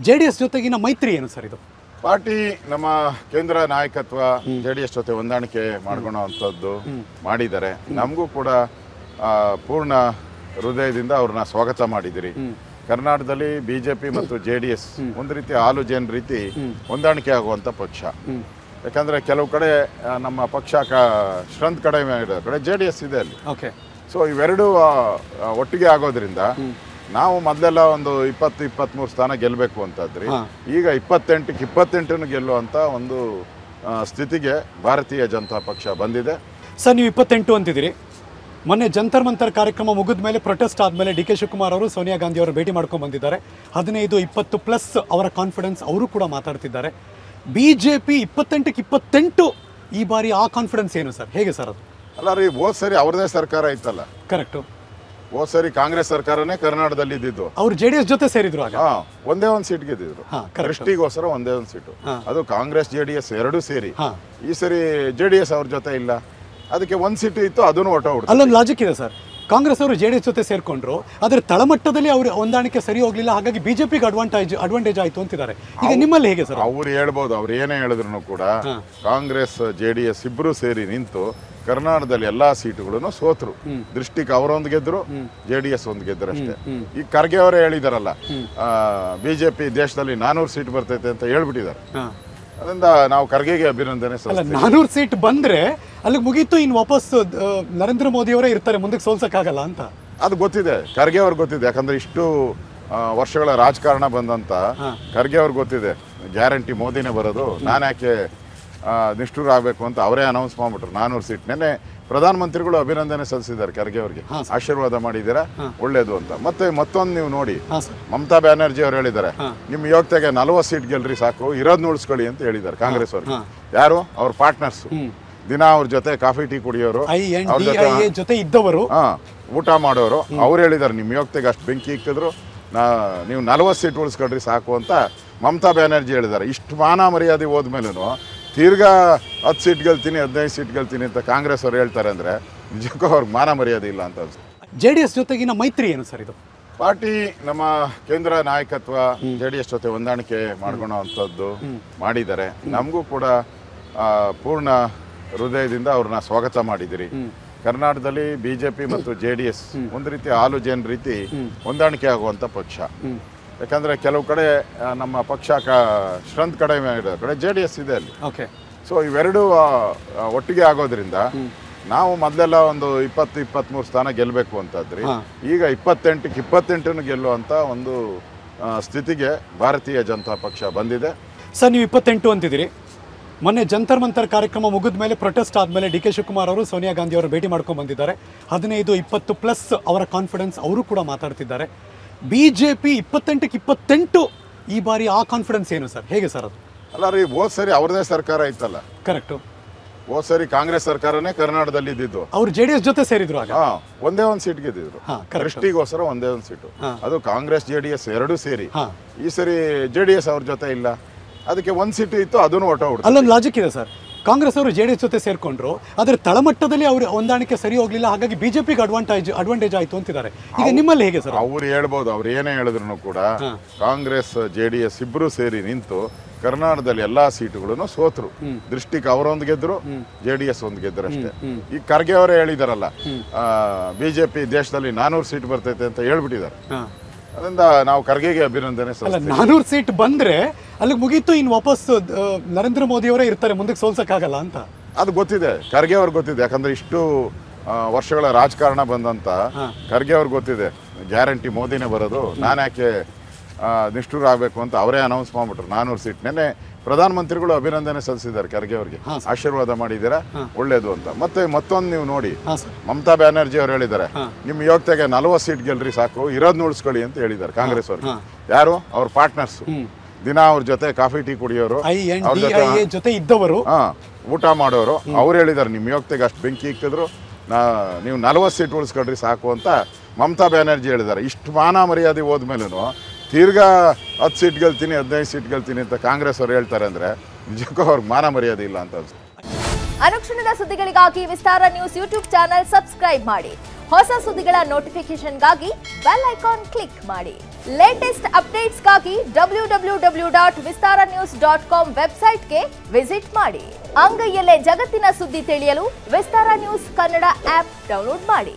JDS ಜೊತೆಗಿನ ಮೈತ್ರಿ ಏನು ಸರ್ ಇದು? ಪಾರ್ಟಿ ನಮ್ಮ ಕೇಂದ್ರ ನಾಯಕತ್ವ ಜೆಡಿಎಸ್ ಜೊತೆ ಹೊಂದಾಣಿಕೆ ಮಾಡ್ಕೊಳ್ಳೋವಂಥದ್ದು ಮಾಡಿದ್ದಾರೆ. ನಮಗೂ ಕೂಡ ಪೂರ್ಣ ಹೃದಯದಿಂದ ಅವ್ರನ್ನ ಸ್ವಾಗತ ಮಾಡಿದಿರಿ. ಕರ್ನಾಟಕದಲ್ಲಿ ಬಿಜೆಪಿ ಮತ್ತು ಜೆಡಿಎಸ್ ಒಂದು ರೀತಿ ಹಾಲು ಜೇನ್ ರೀತಿ ಹೊಂದಾಣಿಕೆ ಆಗುವಂಥ ಪಕ್ಷ. ಯಾಕಂದರೆ ಕೆಲವು ಕಡೆ ನಮ್ಮ ಪಕ್ಷ ಸ್ಟ್ರೆಂತ್ ಕಡಿಮೆ ಇರೋ ಕಡೆ ಜೆಡಿಎಸ್ ಇದೆ ಅಲ್ಲಿ. ಸೊ ಇವೆರಡೂ ಒಟ್ಟಿಗೆ ಆಗೋದ್ರಿಂದ ನಾವು ಮೊದಲೆಲ್ಲ ಒಂದು 20-23 ಸ್ಥಾನ ಗೆಲ್ಲಬೇಕು ಅಂತಂದ್ರಿ. ಈಗ 28 ಗೆಲ್ಲುವಂಥ ಒಂದು ಸ್ಥಿತಿಗೆ ಭಾರತೀಯ ಜನತಾ ಪಕ್ಷ ಬಂದಿದೆ. ಸರ್, ನೀವು 28 ಅಂತಿದ್ದೀರಿ. ಮೊನ್ನೆ ಜಂತರ್ ಮಂತರ್ ಕಾರ್ಯಕ್ರಮ ಮುಗಿದ ಮೇಲೆ ಪ್ರೊಟೆಸ್ಟ್ ಆದಮೇಲೆ ಡಿ ಕೆ ಶಿವಕುಮಾರ್ ಅವರು ಸೋನಿಯಾ ಗಾಂಧಿ ಅವರು ಭೇಟಿ ಮಾಡ್ಕೊಂಡು ಬಂದಿದ್ದಾರೆ. 15-20+ ಅವರ ಕಾನ್ಫಿಡೆನ್ಸ್ ಅವರು ಕೂಡ ಮಾತಾಡ್ತಿದ್ದಾರೆ. ಬಿಜೆಪಿ 28 ಈ ಬಾರಿ ಆ ಕಾನ್ಫಿಡೆನ್ಸ್ ಏನು ಸರ್? ಹೇಗೆ ಸರ್ ಅದು? ಅಲ್ಲ ರೀ, ಹೋದ್ ಸರಿ ಅವ್ರದೇ ಸರ್ಕಾರ ಇತ್ತಲ್ಲ. ಕರೆಕ್ಟು. ಹೋದ್ ಸರಿ ಕಾಂಗ್ರೆಸ್ ಸರ್ಕಾರನೇ ಕರ್ನಾಟಕದಲ್ಲಿ ಇದ್ದಿದ್ದು. ಅವ್ರು ಜೆಡಿಎಸ್ ಜೊತೆ ಸೇರಿದ್ರು. ಆಗ ಒಂದೇ ಒಂದು ಸೀಟ್ ಗೆದ್ದಿದ್ರು. ದೃಷ್ಟಿಗೋಸ್ಕರ ಒಂದೇ ಒಂದು ಸೀಟು. ಅದು ಕಾಂಗ್ರೆಸ್ ಜೆಡಿಎಸ್ ಎರಡೂ ಸೇರಿ. ಈ ಸರಿ ಜೆಡಿಎಸ್ ಅವ್ರ ಜೊತೆ ಇಲ್ಲ, ಅದಕ್ಕೆ ಒಂದು ಸೀಟು ಇತ್ತು, ಅದನ್ನು ಹೊರಟೋಗ್ಬಿಡ್ತು. ಅಲ್ಲೊಂದು ಲಾಜಿಕ್ ಇದೆ ಸರ್. ಕಾಂಗ್ರೆಸ್ ಅವರು ಜೆಡಿಎಸ್ ಜೊತೆ ಸೇರ್ಕೊಂಡ್ರು, ಆದರೆ ತಳಮಟ್ಟದಲ್ಲಿ ಅವ್ರ ಹೊಂದಾಣಿಕೆ ಸರಿ ಹೋಗ್ಲಿಲ್ಲ, ಹಾಗಾಗಿ ಬಿಜೆಪಿಗೆ ಅಡ್ವಾಂಟೇಜ್ ಆಯ್ತು ಅಂತಿದ್ದಾರೆ. ಈಗ ನಿಮ್ಮಲ್ಲಿ ಹೇಗೆ ಸರ್? ಅವ್ರು ಹೇಳ್ಬೋದು, ಅವ್ರು ಏನೇ ಹೇಳಿದ್ರು ಕೂಡ ಕಾಂಗ್ರೆಸ್ ಜೆಡಿಎಸ್ ಇಬ್ರು ಸೇರಿ ನಿಂತು ಕರ್ನಾಟಕದಲ್ಲಿ ಎಲ್ಲಾ ಸೀಟುಗಳನ್ನು ಸೋತರು. ದೃಷ್ಟಿಗೆ ಅವರೊಂದು ಗೆದ್ರು, ಜೆಡಿಎಸ್ ಒಂದು ಗೆದ್ರು ಅಷ್ಟೇ. ಈಗ ಖರ್ಗೆ ಅವರೇ ಹೇಳಿದಾರಲ್ಲ, ಬಿಜೆಪಿ ದೇಶದಲ್ಲಿ 400 ಸೀಟ್ ಬರ್ತೈತೆ ಅಂತ ಹೇಳ್ಬಿಟ್ಟಿದ್ದಾರೆ. ಅದರಿಂದ ನಾವು ಖರ್ಗೆಗೆ ಅಭಿನಂದನೆ. 400 ಸೀಟ್ ಬಂದ್ರೆ ಅಲ್ಲಿಗೆ ಮುಗೀತು, ಇನ್ನು ವಾಪಸ್ ನರೇಂದ್ರ ಮೋದಿ ಅವರೇ ಇರ್ತಾರೆ, ಮುಂದಕ್ಕೆ ಸೋಲ್ಸಕ್ಕಾಗಲ್ಲ ಅಂತ ಅದು ಗೊತ್ತಿದೆ. ಖರ್ಗೆ ಅವ್ರಿಗೆ ಗೊತ್ತಿದೆ, ಯಾಕಂದ್ರೆ ಇಷ್ಟು ವರ್ಷಗಳ ರಾಜಕಾರಣ ಬಂದಂತ ಖರ್ಗೆ ಅವ್ರಿಗೆ ಗೊತ್ತಿದೆ, ಗ್ಯಾರಂಟಿ ಮೋದಿನೇ ಬರೋದು, ನಾನು ಯಾಕೆ ನಿಷ್ಠೂರ ಆಗಬೇಕು ಅಂತ ಅವರೇ ಅನೌನ್ಸ್ ಮಾಡ್ಬಿಟ್ರು 400 ಸೀಟ್. ನೆನ್ನೆ ಪ್ರಧಾನಮಂತ್ರಿಗಳು ಅಭಿನಂದನೆ ಸಲ್ಲಿಸಿದ್ದಾರೆ ಖರ್ಗೆ ಅವ್ರಿಗೆ, ಆಶೀರ್ವಾದ ಮಾಡಿದ್ದೀರಾ, ಒಳ್ಳೇದು ಅಂತ. ಮತ್ತೊಂದು ನೀವು ನೋಡಿ, ಮಮತಾ ಬ್ಯಾನರ್ಜಿ ಅವ್ರು ಹೇಳಿದ್ದಾರೆ, ನಿಮ್ಮ ಯೋಗ್ಯತೆಗೆ 40 ಸೀಟ್ ಗೆಲ್ರಿ ಸಾಕು, ಇರೋದ್ನ ಉಳಿಸ್ಕೊಳ್ಳಿ ಅಂತ ಹೇಳಿದ್ದಾರೆ ಕಾಂಗ್ರೆಸ್ ಅವ್ರಿಗೆ. ಯಾರು? ಅವ್ರ ಪಾರ್ಟ್ನರ್ಸ್, ದಿನ ಅವ್ರ ಜೊತೆ ಕಾಫಿ ಟೀ ಕುಡಿಯೋರು, ಅವ್ರ ಜೊತೆ ಇದ್ದವರು, ಊಟ ಮಾಡೋರು. ಅವ್ರು ಹೇಳಿದ್ದಾರೆ, ನಿಮ್ಮ ಯೋಗ್ಯತೆಗೆ ಅಷ್ಟು ಬೆಂಕಿ ಇಕ್ಕಿದ್ರು, ನೀವು 40 ಸೀಟ್ ಉಳಿಸ್ಕೊಳ್ರಿ ಸಾಕು ಅಂತ ಮಮತಾ ಬ್ಯಾನರ್ಜಿ ಹೇಳಿದ್ದಾರೆ. ಇಷ್ಟು ಮಾನ ಮರ್ಯಾದೆ ಹೋದ್ಮೇಲೂ ತಿರ್ಗಾ 10 ಸೀಟ್ ಗೆಲ್ತೀನಿ, 15 ಸೀಟ್ ಗೆಲ್ತೀನಿ ಅಂತ ಕಾಂಗ್ರೆಸ್ ಅವ್ರು ಹೇಳ್ತಾರೆ ಅಂದರೆ ನಿಜಕ್ಕೂ ಅವ್ರಿಗೆ ಮಾನ ಮರ್ಯಾದೆ ಇಲ್ಲ ಅಂತ ಅನ್ಸುತ್ತೆ. ಜೆಡಿಎಸ್ ಜೊತೆಗಿನ ಮೈತ್ರಿ ಏನು ಸರ್ ಇದು? ಪಾರ್ಟಿ ನಮ್ಮ ಕೇಂದ್ರ ನಾಯಕತ್ವ ಜೆಡಿಎಸ್ ಜೊತೆ ಹೊಂದಾಣಿಕೆ ಮಾಡ್ಕೊಳ್ಳೋವಂಥದ್ದು ಮಾಡಿದ್ದಾರೆ. ನಮಗೂ ಕೂಡ ಪೂರ್ಣ ಹೃದಯದಿಂದ ಅವ್ರನ್ನ ಸ್ವಾಗತ ಮಾಡಿದಿರಿ. ಕರ್ನಾಟಕದಲ್ಲಿ ಬಿಜೆಪಿ ಮತ್ತು ಜೆಡಿಎಸ್ ಒಂದು ರೀತಿ ಹಾಲು ಜೇನ್ ರೀತಿ ಹೊಂದಾಣಿಕೆ ಆಗುವಂಥ ಪಕ್ಷ. ಯಾಕಂದರೆ ಕೆಲವು ಕಡೆ ನಮ್ಮ ಪಕ್ಷ ಸ್ಟ್ರೆಂತ್ ಕಡಿಮೆ ಇರೋ ಕಡೆ ಜೆಡಿಎಸ್ ಇದೆ ಅಲ್ಲಿ. ಸೊ ಇವೆರಡೂ ಒಟ್ಟಿಗೆ ಆಗೋದ್ರಿಂದ ನಾವು ಮೊದಲೆಲ್ಲ ಒಂದು 20-23 ಸ್ಥಾನ ಗೆಲ್ಲಬೇಕು ಅಂತಂದ್ರಿ. ಈಗ 28 ಗೆಲ್ಲುವಂಥ ಒಂದು ಸ್ಥಿತಿಗೆ ಭಾರತೀಯ ಜನತಾ ಪಕ್ಷ ಬಂದಿದೆ. ಸರ್, ನೀವು 28 ಅಂತಿದ್ದೀರಿ. ಮೊನ್ನೆ ಜಂತರ್ ಮಂತರ್ ಕಾರ್ಯಕ್ರಮ ಮುಗಿದ ಮೇಲೆ ಪ್ರೊಟೆಸ್ಟ್ ಆದಮೇಲೆ ಡಿ ಕೆ ಶಿವಕುಮಾರ್ ಅವರು ಸೋನಿಯಾ ಗಾಂಧಿ ಅವರು ಭೇಟಿ ಮಾಡ್ಕೊಂಡು ಬಂದಿದ್ದಾರೆ. 15-20+ ಅವರ ಕಾನ್ಫಿಡೆನ್ಸ್ ಅವರು ಕೂಡ ಮಾತಾಡ್ತಿದ್ದಾರೆ. ಬಿಜೆಪಿ 28 ಈ ಬಾರಿ ಆ ಕಾನ್ಫಿಡೆನ್ಸ್ ಏನು ಸರ್? ಹೇಗೆ ಸರ್ ಅದು? ಅಲ್ಲ ರೀ, ಹೋದ್ ಸರಿ ಅವ್ರದೇ ಸರ್ಕಾರ ಇತ್ತಲ್ಲ. ಕರೆಕ್ಟು. ಹೋದ್ ಸರಿ ಕಾಂಗ್ರೆಸ್ ಸರ್ಕಾರನೇ ಕರ್ನಾಟಕದಲ್ಲಿ ಇದ್ದಿದ್ದು. ಅವ್ರು ಜೆಡಿಎಸ್ ಜೊತೆ ಸೇರಿದ್ರು. ಆಗ ಒಂದೇ ಒಂದು ಸೀಟ್ ಗೆದ್ದಿದ್ರು. ದೃಷ್ಟಿಗೋಸ್ಕರ ಒಂದೇ ಒಂದು ಸೀಟು. ಅದು ಕಾಂಗ್ರೆಸ್ ಜೆಡಿಎಸ್ ಎರಡೂ ಸೇರಿ. ಈ ಸರಿ ಜೆಡಿಎಸ್ ಅವ್ರ ಜೊತೆ ಇಲ್ಲ, ಅದಕ್ಕೆ ಒಂದು ಸೀಟು ಇತ್ತು, ಅದನ್ನು ಹೊರಟೋಗ್ಬಿಡ್ತು. ಅಲ್ಲೊಂದು ಲಾಜಿಕ್ ಇದೆ ಸರ್. ಕಾಂಗ್ರೆಸ್ ಅವರು ಜೆಡಿಎಸ್ ಜೊತೆ ಸೇರ್ಕೊಂಡ್ರು, ಆದರೆ ತಳಮಟ್ಟದಲ್ಲಿ ಅವ್ರ ಹೊಂದಾಣಿಕೆ ಸರಿ ಹೋಗ್ಲಿಲ್ಲ, ಹಾಗಾಗಿ ಬಿಜೆಪಿಗೆ ಅಡ್ವಾಂಟೇಜ್ ಆಯ್ತು ಅಂತಿದ್ದಾರೆ. ಈಗ ನಿಮ್ಮಲ್ಲಿ ಹೇಗೆ ಸರ್? ಅವ್ರು ಹೇಳ್ಬೋದು, ಅವ್ರು ಏನೇ ಹೇಳಿದ್ರು ಕೂಡ ಕಾಂಗ್ರೆಸ್ ಜೆಡಿಎಸ್ ಇಬ್ರು ಸೇರಿ ನಿಂತು ಕರ್ನಾಟಕದಲ್ಲಿ ಎಲ್ಲಾ ಸೀಟುಗಳನ್ನು ಸೋತರು. ದೃಷ್ಟಿಗೆ ಅವರೊಂದು ಗೆದ್ರು, ಜೆಡಿಎಸ್ ಒಂದು ಗೆದ್ರು ಅಷ್ಟೇ. ಈಗ ಖರ್ಗೆ ಅವರೇ ಹೇಳಿದಾರಲ್ಲ, ಬಿಜೆಪಿ ದೇಶದಲ್ಲಿ 400 ಸೀಟ್ ಬರ್ತೈತೆ ಅಂತ ಹೇಳ್ಬಿಟ್ಟಿದ್ದಾರೆ. ಅದರಿಂದ ನಾವು ಖರ್ಗೆಗೆ ಅಭಿನಂದನೆ. 400 ಸೀಟ್ ಬಂದ್ರೆ ಅಲ್ಲಿಗೆ ಮುಗೀತು, ಇನ್ನು ವಾಪಸ್ ನರೇಂದ್ರ ಮೋದಿ ಅವರೇ ಇರ್ತಾರೆ, ಮುಂದಕ್ಕೆ ಸೋಲ್ಸಕ್ಕಾಗಲ್ಲ ಅಂತ ಅದು ಗೊತ್ತಿದೆ. ಖರ್ಗೆ ಅವ್ರಿಗೆ ಗೊತ್ತಿದೆ, ಯಾಕಂದ್ರೆ ಇಷ್ಟು ವರ್ಷಗಳ ರಾಜಕಾರಣ ಬಂದಂತ ಖರ್ಗೆ ಅವ್ರಿಗೆ ಗೊತ್ತಿದೆ, ಗ್ಯಾರಂಟಿ ಮೋದಿನೇ ಬರೋದು, ನಾನು ಯಾಕೆ ನಿಷ್ಠೂರ ಆಗಬೇಕು ಅಂತ ಅವರೇ ಅನೌನ್ಸ್ ಮಾಡ್ಬಿಟ್ರು 400 ಸೀಟ್. ನೆನ್ನೆ ಪ್ರಧಾನಮಂತ್ರಿಗಳು ಅಭಿನಂದನೆ ಸಲ್ಲಿಸಿದ್ದಾರೆ ಖರ್ಗೆ ಅವ್ರಿಗೆ, ಆಶೀರ್ವಾದ ಮಾಡಿದ್ದೀರಾ, ಒಳ್ಳೇದು ಅಂತ. ಮತ್ತೊಂದು ನೀವು ನೋಡಿ, ಮಮತಾ ಬ್ಯಾನರ್ಜಿ ಅವ್ರು ಹೇಳಿದ್ದಾರೆ, ನಿಮ್ಮ ಯೋಗ್ಯತೆಗೆ 40 ಸೀಟ್ ಗೆಲ್ರಿ ಸಾಕು, ಇರೋದ್ನ ಉಳಿಸ್ಕೊಳ್ಳಿ ಅಂತ ಹೇಳಿದ್ದಾರೆ ಕಾಂಗ್ರೆಸ್ ಅವ್ರಿಗೆ. ಯಾರು? ಅವ್ರ ಪಾರ್ಟ್ನರ್ಸ್, ದಿನ ಅವ್ರ ಜೊತೆ ಕಾಫಿ ಟೀ ಕುಡಿಯೋರು, ಅವ್ರ ಜೊತೆ ಇದ್ದವರು, ಊಟ ಮಾಡೋರು. ಅವ್ರು ಹೇಳಿದ್ದಾರೆ, ನಿಮ್ಮ ಯೋಗ್ಯತೆಗೆ ಅಷ್ಟು ಬೆಂಕಿ ಇಕ್ಕಿದ್ರು, ನೀವು 40 ಸೀಟ್ ಉಳಿಸ್ಕೊಳ್ರಿ ಸಾಕು ಅಂತ ಮಮತಾ ಬ್ಯಾನರ್ಜಿ ಹೇಳಿದ್ದಾರೆ. ಇಷ್ಟು ಮಾನ ಮರ್ಯಾದೆ ಹೋದ್ಮೇಲೂ ತಿರ್ಗಾ 10 ಸೀಟ್ ಗೆಲ್ತೀನಿ, 15 ಸೀಟ್ ಗೆಲ್ತೀನಿ ಅಂತ ಕಾಂಗ್ರೆಸ್ ಅವ್ರು ಹೇಳ್ತಾರೆ ಅಂದ್ರೆ ನಿಜಕ್ಕೂ ಅವ್ರಿಗೆ ಮಾನ ಮರ್ಯಾದೆ ಇಲ್ಲ ಅಂತ ಅನ್ಸುತ್ತೆ. ಅನುಕ್ಷಣದ ಸುದ್ದಿಗಳಿಗಾಗಿ ವಿಸ್ತಾರ ನ್ಯೂಸ್ ಯೂಟ್ಯೂಬ್ ಚಾನೆಲ್ ಸಬ್ಸ್ಕ್ರೈಬ್ ಮಾಡಿ. ಹೊಸ ಸುದ್ದಿಗಳ ನೋಟಿಫಿಕೇಶನ್ಗಾಗಿ ಬೆಲ್ ಐಕಾನ್ ಕ್ಲಿಕ್ ಮಾಡಿ. ಲೇಟೆಸ್ಟ್ ಅಪ್ಡೇಟ್ಸ್ಗಾಗಿ www www.vistaranews.com ವೆಬ್ಸೈಟ್ಗೆ ವಿಸಿಟ್ ಮಾಡಿ. ಅಂಗೈಯಲ್ಲೇ ಜಗತ್ತಿನ ಸುದ್ದಿ ತಿಳಿಯಲು ವಿಸ್ತಾರ ನ್ಯೂಸ್ ಕನ್ನಡ ಆಪ್ ಡೌನ್ಲೋಡ್ ಮಾಡಿ.